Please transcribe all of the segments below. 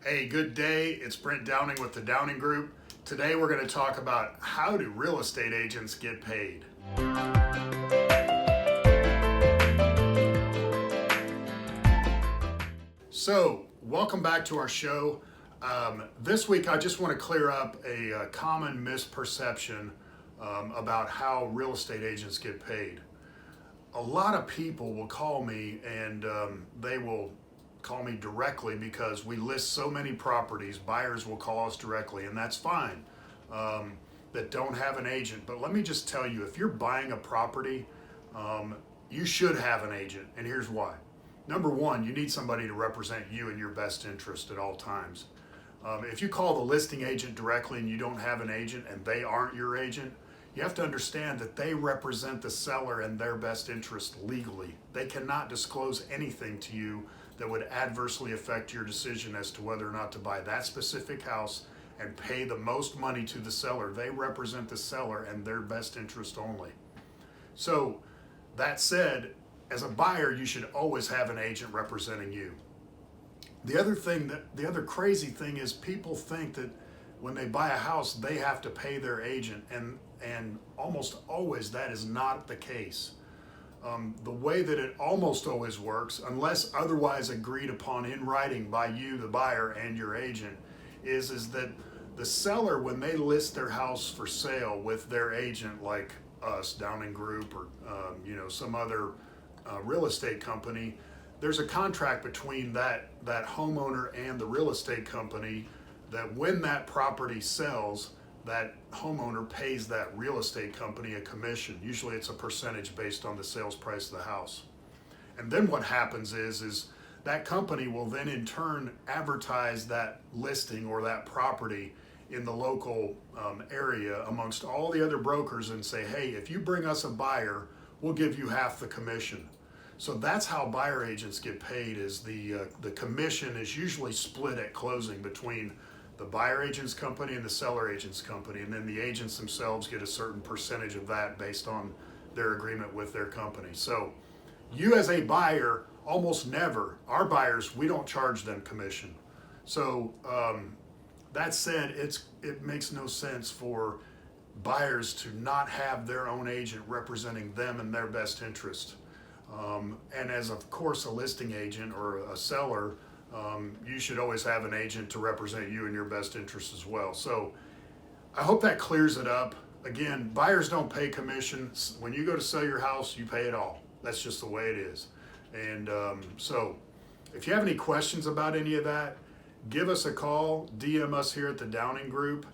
Hey, good day. It's Brent Downing with the Downing Group. Today we're going to talk about how do real estate agents get paid. So, welcome back to our show. This week I just want to clear up a common misperception about how real estate agents get paid. A lot of people will call me and they will call me directly because we list so many properties. Buyers will call us directly, and that's fine, that don't have an agent. But let me just tell you, if you're buying a property, you should have an agent, and here's why. Number one, you need somebody to represent you in your best interest at all times. If you call the listing agent directly and you don't have an agent and they aren't your agent, you have to understand that they represent the seller in their best interest legally. They cannot disclose anything to you that would adversely affect your decision as to whether or not to buy that specific house and pay the most money to the seller. They represent the seller and their best interest only. So that said, as a buyer, you should always have an agent representing you. The other crazy thing is people think that when they buy a house, they have to pay their agent, and almost always that is not the case. The way that it almost always works, unless otherwise agreed upon in writing by you, the buyer, and your agent, is that the seller, when they list their house for sale with their agent, like us, Downing Group, or some other real estate company, there's a contract between that homeowner and the real estate company that when that property sells, that homeowner pays that real estate company a commission. Usually it's a percentage based on the sales price of the house. And then what happens is that company will then in turn advertise that listing or that property in the local area amongst all the other brokers and say, hey, if you bring us a buyer, we'll give you half the commission. So that's how buyer agents get paid, is the commission is usually split at closing between the buyer agent's company and the seller agent's company, and then the agents themselves get a certain percentage of that based on their agreement with their company. So you as a buyer, almost never, our buyers, we don't charge them commission. So that said, it makes no sense for buyers to not have their own agent representing them in their best interest. And as of course a listing agent or a seller, you should always have an agent to represent you in your best interest as well. So I hope that clears it up. Again, buyers don't pay commission. When you go to sell your house, you pay it all. That's just the way it is. And so if you have any questions about any of that, give us a call, DM us here at the Downing Group.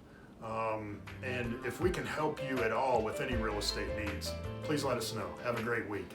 And if we can help you at all with any real estate needs, please let us know. Have a great week.